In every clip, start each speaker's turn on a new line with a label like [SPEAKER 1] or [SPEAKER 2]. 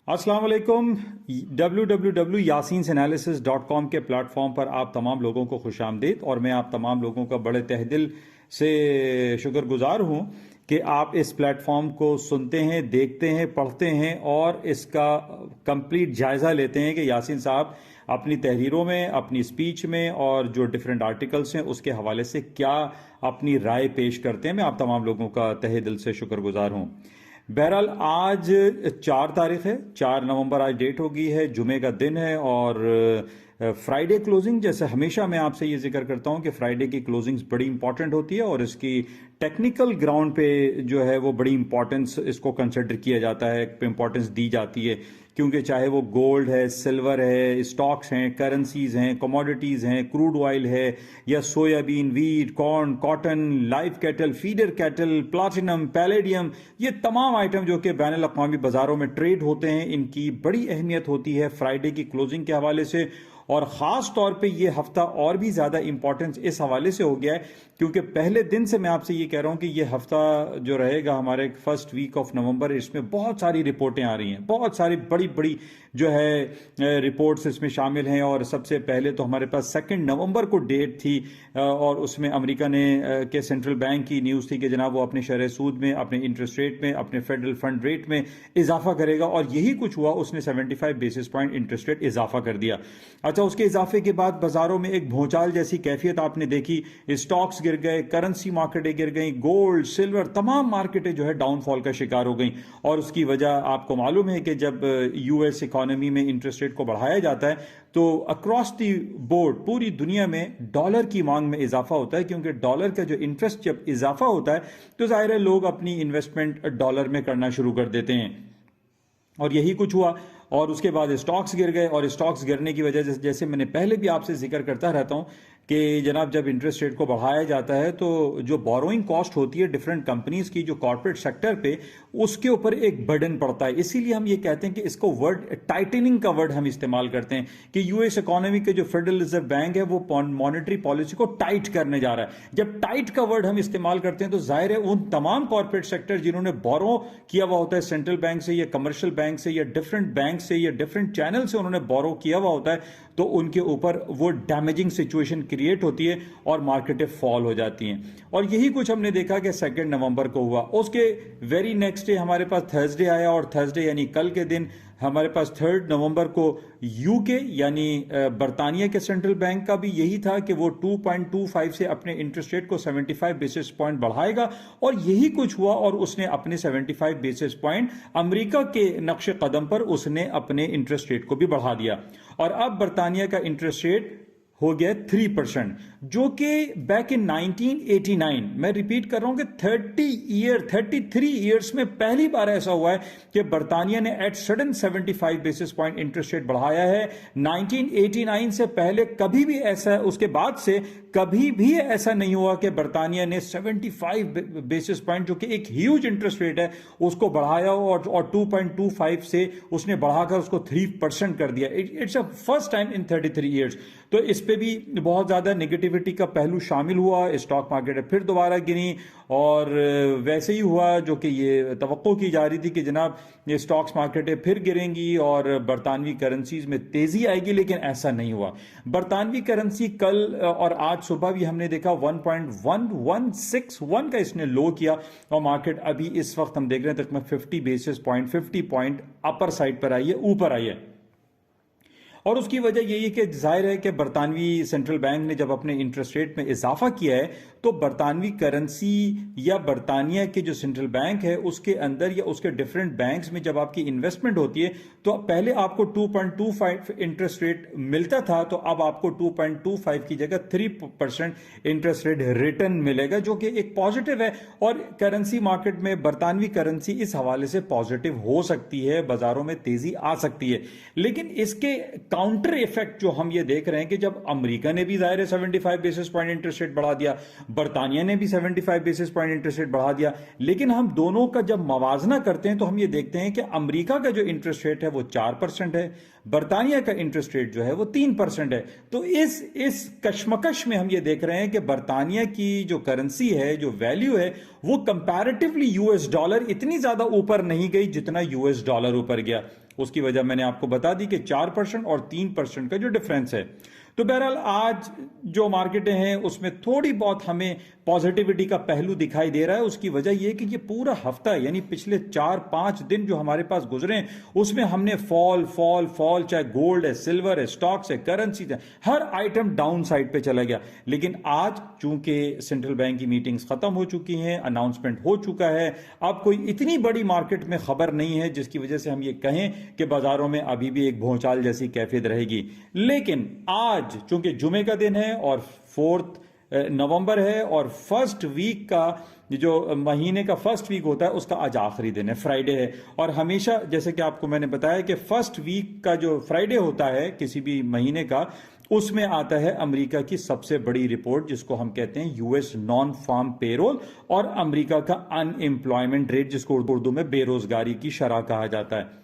[SPEAKER 1] अस्सलाम वालेकुम। www.yasinanalysis.com के प्लेटफॉर्म पर आप तमाम लोगों को खुशामदीद और मैं आप तमाम लोगों का बड़े तहदिल से शुक्रगुजार हूं कि आप इस प्लेटफॉर्म को सुनते हैं, देखते हैं, पढ़ते हैं और इसका कंप्लीट जायज़ा लेते हैं कि यासीन साहब अपनी तहरीरों में, अपनी स्पीच में और जो डिफरेंट आर्टिकल्स हैं उसके हवाले से क्या अपनी राय पेश करते हैं। मैं आप तमाम लोगों का तहे दिल से शुक्रगुजार हूं। बहरहाल आज 4 तारीख है, 4 नवंबर आज डेट हो गई है, जुमे का दिन है और फ्राइडे क्लोजिंग, जैसे हमेशा मैं आपसे ये जिक्र करता हूं कि फ्राइडे की क्लोजिंग्स बड़ी इंपॉर्टेंट होती है और इसकी टेक्निकल ग्राउंड पे जो है वो बड़ी इंपॉर्टेंस इसको कंसिडर किया जाता है, इंपॉर्टेंस दी जाती है, क्योंकि चाहे वो गोल्ड है, सिल्वर है, स्टॉक्स हैं, करेंसीज हैं, कमोडिटीज हैं, क्रूड ऑयल है या soybean, wheat, corn, cotton, live cattle, feeder cattle, platinum, palladium, ये तमाम आइटम जो कि बैनुल अक़वामी बाजारों में ट्रेड होते हैं, इनकी बड़ी अहमियत होती है फ्राइडे की क्लोजिंग के हवाले से। और ख़ास तौर पे ये हफ्ता और भी ज़्यादा इंपॉर्टेंस इस हवाले से हो गया है क्योंकि पहले दिन से मैं आपसे ये कह रहा हूँ कि ये हफ्ता जो रहेगा हमारे फर्स्ट वीक ऑफ नवंबर, इसमें बहुत सारी रिपोर्टें आ रही हैं, बहुत सारी बड़ी बड़ी जो है रिपोर्ट्स इसमें शामिल हैं। और सबसे पहले तो हमारे पास 2 नवंबर को डेट थी और उसमें अमेरिका ने के सेंट्रल बैंक की न्यूज़ थी कि जनाब वो अपने शरह सूद में, अपने इंटरेस्ट रेट में, अपने फेडरल फंड रेट में इजाफा करेगा और यही कुछ हुआ, उसने 75 बेसिस पॉइंट इंटरेस्ट रेट इजाफा कर दिया। अच्छा, उसके इजाफे के बाद बाजारों में एक भूचाल जैसी कैफियत आपने देखी, स्टॉक्स गिर गए, करेंसी मार्केटें गिर गई, गोल्ड, सिल्वर, तमाम मार्केटें जो है डाउनफॉल का शिकार हो गई। और उसकी वजह आपको मालूम है कि जब यूएस इकोनॉमी में इंटरेस्ट रेट को बढ़ाया जाता है तो अक्रॉस दी बोर्ड पूरी दुनिया में डॉलर की मांग में इजाफा होता है, क्योंकि डॉलर का जो इंटरेस्ट जब इजाफा होता है तो जाहिर है लोग अपनी इन्वेस्टमेंट डॉलर में करना शुरू कर देते हैं और यही कुछ हुआ। और उसके बाद स्टॉक्स गिर गए और स्टॉक्स गिरने की वजह से, जैसे मैंने पहले भी आपसे जिक्र करता रहता हूं कि जनाब जब इंटरेस्ट रेट को बढ़ाया जाता है तो जो बोरोइंग कॉस्ट होती है डिफरेंट कंपनीज की, जो कॉर्पोरेट सेक्टर पे, उसके ऊपर एक बर्डन पड़ता है। इसीलिए हम ये कहते हैं कि इसको वर्ड टाइटनिंग का वर्ड हम इस्तेमाल करते हैं कि यूएस इकोनॉमी के जो फेडरल रिजर्व बैंक है वो मॉनेटरी पॉलिसी को टाइट करने जा रहा है। जब टाइट का वर्ड हम इस्तेमाल करते हैं तो जाहिर है उन तमाम कॉर्पोरेट सेक्टर जिन्होंने बोरो किया हुआ होता है सेंट्रल बैंक से या कमर्शियल बैंक से या डिफरेंट बैंक से या डिफरेंट चैनल से उन्होंने बोरो किया हुआ होता है, तो उनके ऊपर वो डैमेजिंग सिचुएशन क्रिएट होती है और मार्केटें फॉल हो जाती हैं। और यही कुछ हमने देखा कि 2 नवंबर को हुआ। उसके वेरी नेक्स्ट डे हमारे पास थर्सडे आया और थर्सडे यानी कल के दिन हमारे पास 3 नवंबर को यूके यानी बरतानिया के सेंट्रल बैंक का भी यही था कि वो 2.25 से अपने इंटरेस्ट रेट को 75 बेसिस पॉइंट बढ़ाएगा और यही कुछ हुआ और उसने अपने 75 बेसिस पॉइंट अमेरिका के नक्शे कदम पर उसने अपने इंटरेस्ट रेट को भी बढ़ा दिया और अब बरतानिया का इंटरेस्ट रेट हो गया 3%, जो कि बैक इन 1989, मैं रिपीट कर रहा हूं कि 33 ईयर्स में पहली बार ऐसा हुआ है कि बरतानिया ने at sudden 75 basis point interest rate बढ़ाया है। 1989 से पहले कभी भी ऐसा, उसके बाद से कभी भी ऐसा नहीं हुआ कि बरतानिया ने 75 बेसिस पॉइंट, जो कि एक ह्यूज इंटरेस्ट रेट है, उसको बढ़ाया और 2.25 से उसने बढ़ाकर उसको 3% कर दिया। It's a first time in 33 years. तो इस पे भी बहुत ज्यादा नेगेटिविटी का पहलू शामिल हुआ, स्टॉक मार्केट फिर दोबारा गिरी और वैसे ही हुआ जो कि ये तवक्को की जा रही थी कि जनाब ये स्टॉक्स मार्केटें फिर गिरेंगी और बरतानवी करेंसीज में तेजी आएगी, लेकिन ऐसा नहीं हुआ। बरतानवी करेंसी कल और आज सुबह भी हमने देखा 1.1161 का इसने लो किया और मार्केट अभी इस वक्त हम देख रहे हैं तक 50 पॉइंट अपर साइड पर आई है, ऊपर आई है। और उसकी वजह यही है कि जाहिर है कि बरतानवी सेंट्रल बैंक ने जब अपने इंटरेस्ट रेट में इजाफा किया है तो बरतानवी करेंसी या बरतानिया के जो सेंट्रल बैंक है उसके अंदर या उसके डिफरेंट बैंक्स में जब आपकी इन्वेस्टमेंट होती है तो पहले आपको 2.25 इंटरेस्ट रेट मिलता था, तो अब आपको 2.25 की जगह 3% इंटरेस्ट रेट रिटर्न मिलेगा, जो कि एक पॉजिटिव है। और करेंसी मार्केट में बरतानवी करेंसी इस हवाले से पॉजिटिव हो सकती है, बाजारों में तेजी आ सकती है। लेकिन इसके काउंटर इफेक्ट जो हम ये देख रहे हैं कि जब अमेरिका ने भी जाहिर है 75 बेसिस पॉइंट इंटरेस्ट रेट बढ़ा दिया, बरतानिया ने भी 75 बेसिस पॉइंट इंटरेस्ट रेट बढ़ा दिया, लेकिन हम दोनों का जब मवाजना करते हैं तो हम ये देखते हैं कि अमेरिका का जो इंटरेस्ट रेट है वो 4% है, बरतानिया का इंटरेस्ट रेट जो है वो 3% है। तो इस कशमकश में हम ये देख रहे हैं कि बरतानिया की जो करेंसी है, जो वैल्यू है, वो कंपैरेटिवली यूएस डॉलर इतनी ज्यादा ऊपर नहीं गई जितना यूएस डॉलर ऊपर गया। उसकी वजह मैंने आपको बता दी कि 4% और 3% का जो डिफरेंस है। तो बहरहाल आज जो मार्केटें हैं उसमें थोड़ी बहुत हमें पॉजिटिविटी का पहलू दिखाई दे रहा है। उसकी वजह यह कि ये पूरा हफ्ता यानी पिछले 4-5 दिन जो हमारे पास गुजरे हैं उसमें हमने फॉल फॉल फॉल, चाहे गोल्ड है, सिल्वर है, स्टॉक्स है, करेंसी है, हर आइटम डाउन साइड पे चला गया। लेकिन आज चूंकि सेंट्रल बैंक की मीटिंग्स खत्म हो चुकी हैं, अनाउंसमेंट हो चुका है, अब कोई इतनी बड़ी मार्केट में खबर नहीं है जिसकी वजह से हम ये कहें कि बाजारों में अभी भी एक भौचाल जैसी कैफियत रहेगी। लेकिन आज चूंकि जुमे का दिन है और 4 नवंबर है और फर्स्ट वीक का जो महीने का फर्स्ट वीक होता है उसका आज आखिरी दिन है, फ्राइडे है। और हमेशा जैसे कि आपको मैंने बताया कि फर्स्ट वीक का जो फ्राइडे होता है किसी भी महीने का, उसमें आता है अमेरिका की सबसे बड़ी रिपोर्ट जिसको हम कहते हैं यूएस नॉन फार्म पेरोल, और अमेरिका का अनएम्प्लॉयमेंट रेट जिसको उर्दू में बेरोजगारी की शरह कहा जाता है।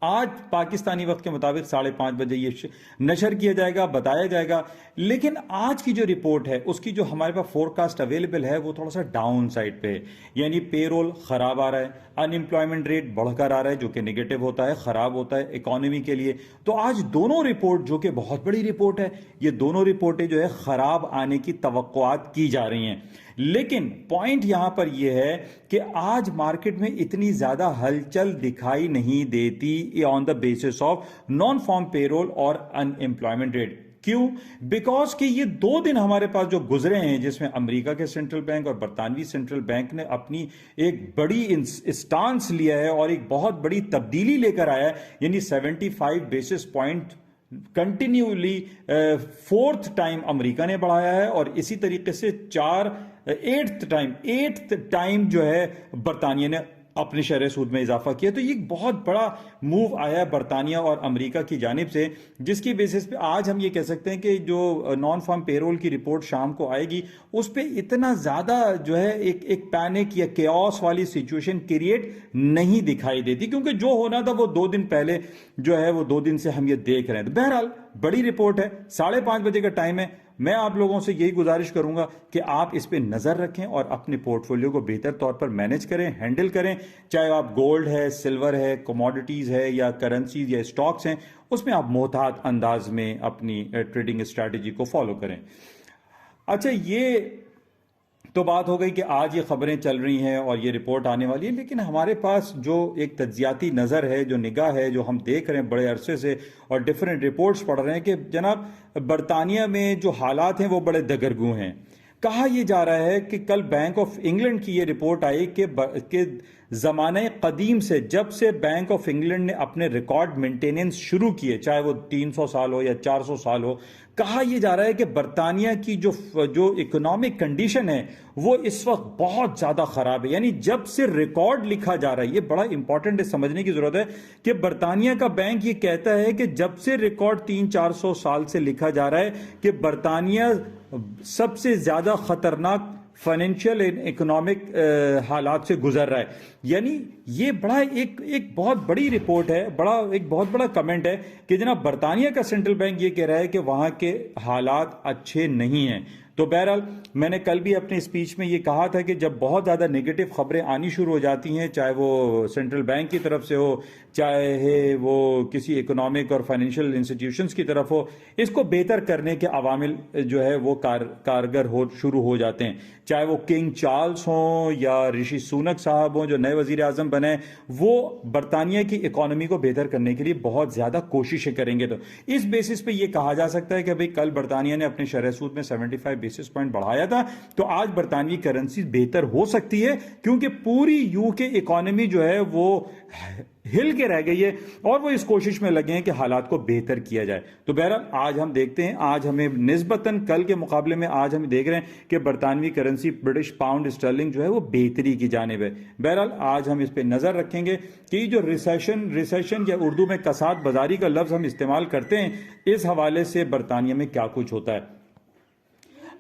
[SPEAKER 1] आज पाकिस्तानी वक्त के मुताबिक 5:30 बजे ये नशर किया जाएगा, बताया जाएगा। लेकिन आज की जो रिपोर्ट है उसकी जो हमारे पास फोरकास्ट अवेलेबल है वो थोड़ा सा डाउन साइड पे है, यानी पेरोल खराब आ रहा है, अनएम्प्लॉयमेंट रेट बढ़कर आ रहा है जो कि नेगेटिव होता है, खराब होता है इकोनॉमी के लिए। तो आज दोनों रिपोर्ट जो कि बहुत बड़ी रिपोर्ट है, ये दोनों रिपोर्टें जो है खराब आने की तवक्कुआत की जा रही हैं। लेकिन पॉइंट यहां पर यह है कि आज मार्केट में इतनी ज्यादा हलचल दिखाई नहीं देती on the basis of non farm payroll और अनएम्प्लॉयमेंट रेट। क्यों? बिकॉज कि ये 2 दिन हमारे पास जो गुजरे हैं जिसमें अमेरिका के सेंट्रल बैंक और बरतानवी सेंट्रल बैंक ने अपनी एक बड़ी स्टांस लिया है और एक बहुत बड़ी तब्दीली लेकर आया है, यानी 75 basis point continually 4th time America ने बढ़ाया है और इसी तरीके से 8th टाइम जो है बरतानिया ने अपने शरह सूद में इजाफा किया। तो ये बहुत बड़ा मूव आया है बरतानिया और अमेरिका की जानिब से, जिसकी बेसिस पे आज हम ये कह सकते हैं कि जो नॉन फार्म पेरोल की रिपोर्ट शाम को आएगी उस पर इतना ज्यादा जो है एक पैनिक या केओस वाली सिचुएशन क्रिएट नहीं दिखाई देती, क्योंकि जो होना था वो 2 दिन पहले जो है वो 2 दिन से हम ये देख रहे हैं। तो बहरहाल बड़ी रिपोर्ट है, 5:30 बजे का टाइम है। मैं आप लोगों से यही गुजारिश करूंगा कि आप इस पे नजर रखें और अपने पोर्टफोलियो को बेहतर तौर पर मैनेज करें, हैंडल करें। चाहे आप गोल्ड है, सिल्वर है, कमोडिटीज है या करेंसीज या स्टॉक्स हैं, उसमें आप मोहतात अंदाज में अपनी ट्रेडिंग स्ट्रैटेजी को फॉलो करें। अच्छा, ये तो बात हो गई कि आज ये खबरें चल रही हैं और ये रिपोर्ट आने वाली है, लेकिन हमारे पास जो एक तज्जियाती नज़र है, जो निगाह है, जो हम देख रहे हैं बड़े अरसे से और डिफरेंट रिपोर्ट्स पढ़ रहे हैं कि जनाब बरतानिया में जो हालात हैं वो बड़े दगरगू हैं। कहा यह जा रहा है कि कल बैंक ऑफ इंग्लैंड की ये रिपोर्ट आई कि ज़माने कदीम से, जब से बैंक ऑफ इंग्लैंड ने अपने रिकॉर्ड मेंटेनेंस शुरू किए, चाहे वो 300 साल हो या 400 साल हो, कहा यह जा रहा है कि बरतानिया की जो इकोनॉमिक कंडीशन है वो इस वक्त बहुत ज़्यादा ख़राब है। यानी जब से रिकॉर्ड लिखा जा रहा है, ये बड़ा इंपॉर्टेंट है, समझने की ज़रूरत है कि बरतानिया का बैंक ये कहता है कि जब से रिकॉर्ड 300-400 साल से लिखा जा रहा है कि बरतानिया सबसे ज़्यादा ख़तरनाक फाइनेंशियल एंड इकोनॉमिक हालात से गुजर रहा है। यानी ये बड़ा एक बहुत बड़ी रिपोर्ट है, एक बहुत बड़ा कमेंट है कि जनाब बरतानिया का सेंट्रल बैंक ये कह रहा है कि वहां के हालात अच्छे नहीं हैं। तो बहरहाल मैंने कल भी अपने स्पीच में ये कहा था कि जब बहुत ज़्यादा नेगेटिव खबरें आनी शुरू हो जाती हैं, चाहे वो सेंट्रल बैंक की तरफ से हो, चाहे वो किसी इकोनॉमिक और फाइनेंशियल इंस्टीट्यूशंस की तरफ हो, इसको बेहतर करने के अवामिल जो है वो कारगर शुरू हो जाते हैं। चाहे वो किंग चार्ल्स हों या ऋषि सुनक साहब हों जो नए वजीर आजम बने, वो बरतानिया की इकोनॉमी को बेहतर करने के लिए बहुत ज़्यादा कोशिशें करेंगे। तो इस बेसिस पे ये कहा जा सकता है कि भाई कल बरतानिया ने अपने शरह सूद में 75 बेसिस पॉइंट बढ़ाया था, तो आज बरतानवी करेंसी बेहतर हो सकती है, क्योंकि पूरी यूके इकोनॉमी जो है वो हिल के रह गई है और वो इस कोशिश में लगे हैं कि हालात को बेहतर किया जाए। तो बहरहाल आज हम देखते हैं, आज हमें निस्बतन कल के मुकाबले में आज हम देख रहे हैं कि बरतानवी करेंसी ब्रिटिश पाउंड स्टर्लिंग जो है वो बेहतरी की जानिब है। बहरहाल आज हम इस पे नजर रखेंगे कि जो रिसेशन या उर्दू में कसाद बाजारी का लफ्ज हम इस्तेमाल करते हैं, इस हवाले से बरतानिया में क्या कुछ होता है।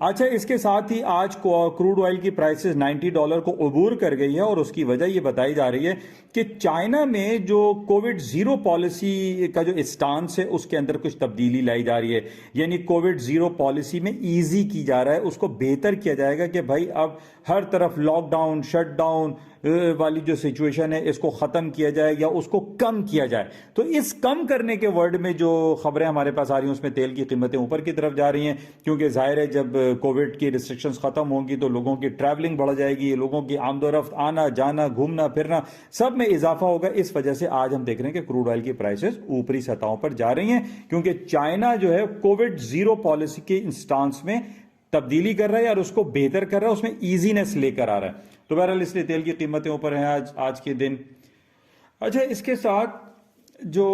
[SPEAKER 1] अच्छा, इसके साथ ही आज क्रूड ऑयल की प्राइसेस $90 को अबूर कर गई है और उसकी वजह ये बताई जा रही है कि चाइना में जो कोविड जीरो पॉलिसी का जो स्टांस है उसके अंदर कुछ तब्दीली लाई जा रही है। यानी कोविड जीरो पॉलिसी में इजी की जा रहा है, उसको बेहतर किया जाएगा कि भाई अब हर तरफ लॉकडाउन, शटडाउन, वाली जो सिचुएशन है इसको खत्म किया जाए या उसको कम किया जाए। तो इस कम करने के वर्ड में जो खबरें हमारे पास आ रही हैं उसमें तेल की कीमतें ऊपर की तरफ जा रही हैं, क्योंकि जाहिर है जब कोविड की रिस्ट्रिक्शंस खत्म होंगी तो लोगों की ट्रैवलिंग बढ़ जाएगी, लोगों की आमदोरफ्त, आना जाना, घूमना फिरना सब में इजाफा होगा। इस वजह से आज हम देख रहे हैं कि क्रूड ऑयल की प्राइसेस ऊपरी सतहों पर जा रही हैं, क्योंकि चाइना जो है कोविड जीरो पॉलिसी के इंस्टांस में तब्दीली कर रहा है और उसको बेहतर कर रहा है, उसमें ईजीनेस लेकर आ रहा है। तो बहरहाल इसलिए तेल की कीमतें ऊपर हैं आज के दिन। अच्छा, इसके साथ जो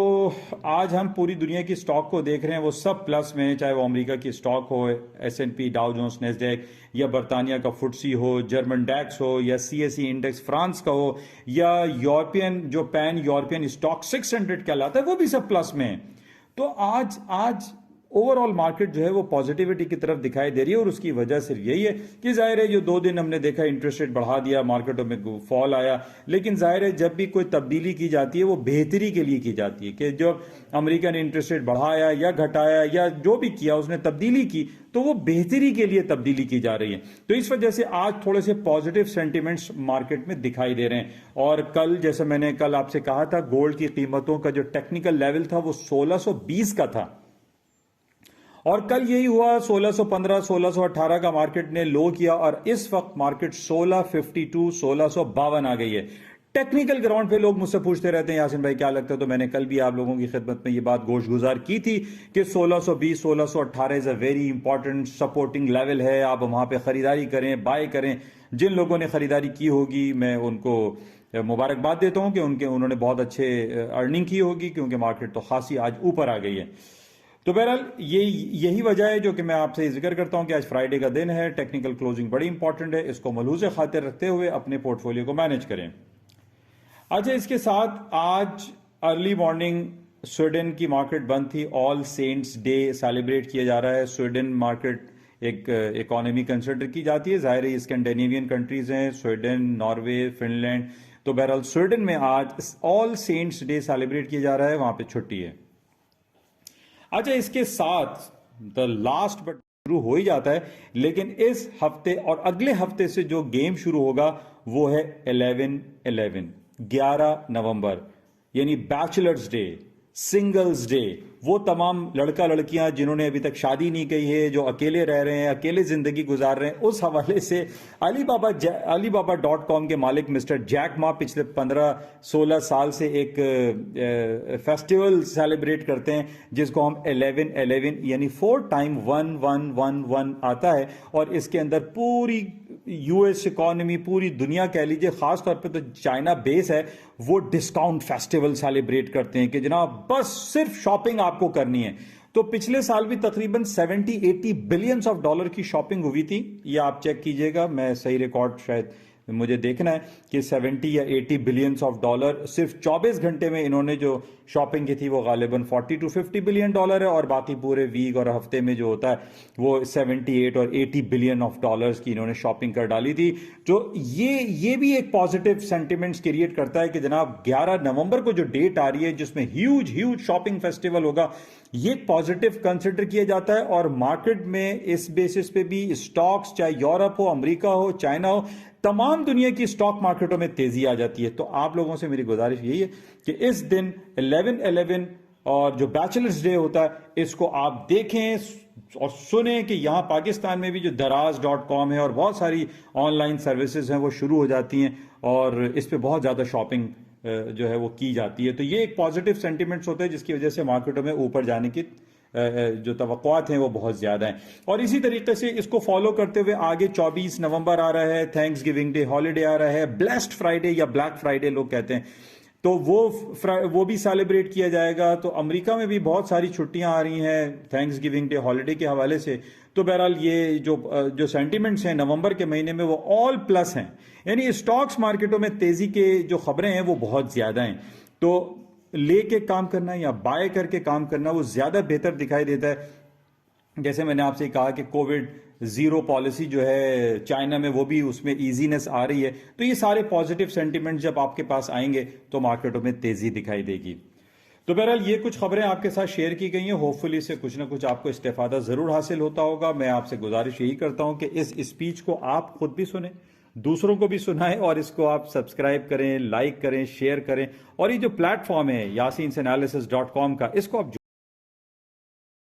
[SPEAKER 1] आज हम पूरी दुनिया की स्टॉक को देख रहे हैं वो सब प्लस में हैं, चाहे वो अमेरिका की स्टॉक हो, S&P, डाउ जोन्स, नेस्डैक, या बरतानिया का फुटसी हो, जर्मन डैक्स हो, या CSE इंडेक्स फ्रांस का हो, या यूरोपियन जो पैन यूरोपियन स्टॉक 600 कहलाता है वो भी सब प्लस में है। तो आज ओवरऑल मार्केट जो है वो पॉजिटिविटी की तरफ दिखाई दे रही है, और उसकी वजह सिर्फ यही है कि जाहिर है जो 2 दिन हमने देखा इंटरेस्ट रेट बढ़ा दिया, मार्केटों में फॉल आया, लेकिन जाहिर है जब भी कोई तब्दीली की जाती है वो बेहतरी के लिए की जाती है, कि जब अमेरिका ने इंटरेस्ट रेट बढ़ाया या घटाया या जो भी किया उसने तब्दीली की तो वो बेहतरी के लिए तब्दीली की जा रही है। तो इस वजह से आज थोड़े से पॉजिटिव सेंटिमेंट्स मार्केट में दिखाई दे रहे हैं। और कल, जैसे मैंने कल आपसे कहा था, गोल्ड की कीमतों का जो टेक्निकल लेवल था वो 1620 का था, और कल यही हुआ, 1615 1618 का मार्केट ने लो किया, और इस वक्त मार्केट 1652 1652 आ गई है। टेक्निकल ग्राउंड पे लोग मुझसे पूछते रहते हैं यासिन भाई क्या लगता है, तो मैंने कल भी आप लोगों की खिदमत में ये बात गोशगुजार की थी कि 1620 1618 is a very important supporting level है, आप वहां पे खरीदारी करें, बाय करें। जिन लोगों ने खरीदारी की होगी मैं उनको मुबारकबाद देता हूं कि उन्होंने बहुत अच्छे अर्निंग की होगी, क्योंकि मार्केट तो खासी आज ऊपर आ गई है। तो बहरहाल यही वजह है जो कि मैं आपसे जिक्र करता हूं कि आज फ्राइडे का दिन है, टेक्निकल क्लोजिंग बड़ी इंपॉर्टेंट है, इसको मलहूज़ खातिर रखते हुए अपने पोर्टफोलियो को मैनेज करें। अच्छा, इसके साथ आज अर्ली मॉर्निंग स्वीडन की मार्केट बंद थी, ऑल सेंट्स डे सेलिब्रेट किया जा रहा है। स्वीडन मार्केट एक इकोनॉमी कंसिडर की जाती है, जाहिर है स्कैंडिनेवियन कंट्रीज हैं, स्वीडन, नॉर्वे, फिनलैंड। तो बहरहाल स्वीडन में आज ऑल सेंट्स डे सेलिब्रेट किया जा रहा है, वहां पे छुट्टी है। अच्छा, इसके साथ द लास्ट बट शुरू हो ही जाता है, लेकिन इस हफ्ते और अगले हफ्ते से जो गेम शुरू होगा वो है 11 नवंबर, यानी बैचलर्स डे, सिंगल्स डे। वो तमाम लड़का लड़कियां जिन्होंने अभी तक शादी नहीं की है, जो अकेले रह रहे हैं, अकेले जिंदगी गुजार रहे हैं, उस हवाले से अलीबाबा.com के मालिक मिस्टर जैक मा पिछले 15-16 साल से एक फेस्टिवल सेलिब्रेट करते हैं जिसको हम 11-11 यानी 4 टाइम 1111 आता है, और इसके अंदर पूरी US इकोनॉमी, पूरी दुनिया कह लीजिए, खासतौर पे तो चाइना बेस है, वो डिस्काउंट फेस्टिवल सेलिब्रेट करते हैं कि जनाब बस सिर्फ शॉपिंग आपको करनी है। तो पिछले साल भी तकरीबन 70-80 बिलियंस ऑफ डॉलर की शॉपिंग हुई थी, ये आप चेक कीजिएगा, मैं सही रिकॉर्ड शायद मुझे देखना है कि 70 या 80 बिलियंस ऑफ डॉलर सिर्फ 24 घंटे में इन्होंने जो शॉपिंग की थी वो गालिबन 40-50 बिलियन डॉलर है, और बाकी पूरे वीक और हफ्ते में जो होता है वो 78 और 80 बिलियन ऑफ डॉलर्स की इन्होंने शॉपिंग कर डाली थी। तो ये भी एक पॉजिटिव सेंटिमेंट्स क्रिएट करता है कि जनाब 11 नवंबर को जो डेट आ रही है जिसमें ह्यूज शॉपिंग फेस्टिवल होगा, ये पॉजिटिव कंसिडर किया जाता है। और मार्केट में इस बेसिस पे भी स्टॉक्स, चाहे यूरोप हो, अमेरिका हो, चाइना हो, तमाम दुनिया की स्टॉक मार्केटों में तेजी आ जाती है। तो आप लोगों से मेरी गुजारिश यही है कि इस दिन 11-11 और जो बैचलर्स डे होता है इसको आप देखें और सुने कि यहाँ पाकिस्तान में भी जो daraz.com है और बहुत सारी ऑनलाइन सर्विसेज हैं वो शुरू हो जाती हैं, और इस पे बहुत ज़्यादा शॉपिंग जो है वो की जाती है। तो ये एक पॉजिटिव सेंटिमेंट्स होता है जिसकी वजह से मार्केटों में ऊपर जाने की जो तवक्कुआत हैं वो बहुत ज्यादा हैं। और इसी तरीके से इसको फॉलो करते हुए आगे 24 नवंबर आ रहा है, थैंक्स गिविंग डे हॉलीडे आ रहा है, ब्लेस्ड फ्राइडे या ब्लैक फ्राइडे लोग कहते हैं, तो वो भी सेलिब्रेट किया जाएगा। तो अमेरिका में भी बहुत सारी छुट्टियां आ रही हैं थैंक्स गिविंग डे हॉलीडे के हवाले से। तो बहरहाल ये जो सेंटिमेंट्स हैं नवंबर के महीने में वो ऑल प्लस हैं, यानी स्टॉक्स मार्केटों में तेजी के जो खबरें हैं वो बहुत ज्यादा हैं। तो लेके काम करना या बाय करके काम करना वो ज्यादा बेहतर दिखाई देता है। जैसे मैंने आपसे कहा कि कोविड जीरो पॉलिसी जो है चाइना में, वो भी उसमें इजीनेस आ रही है। तो ये सारे पॉजिटिव सेंटिमेंट जब आपके पास आएंगे तो मार्केटों में तेजी दिखाई देगी। तो बहरहाल ये कुछ खबरें आपके साथ शेयर की गई हैं, होपफुली से कुछ ना कुछ आपको इस्तेफादा जरूर हासिल होता होगा। मैं आपसे गुजारिश यही करता हूं कि इस स्पीच को आप खुद भी सुने, दूसरों को भी सुनाएं और इसको आप सब्सक्राइब करें, लाइक करें, शेयर करें। और ये जो प्लेटफॉर्म है yasinanalysis.com का, इसको आप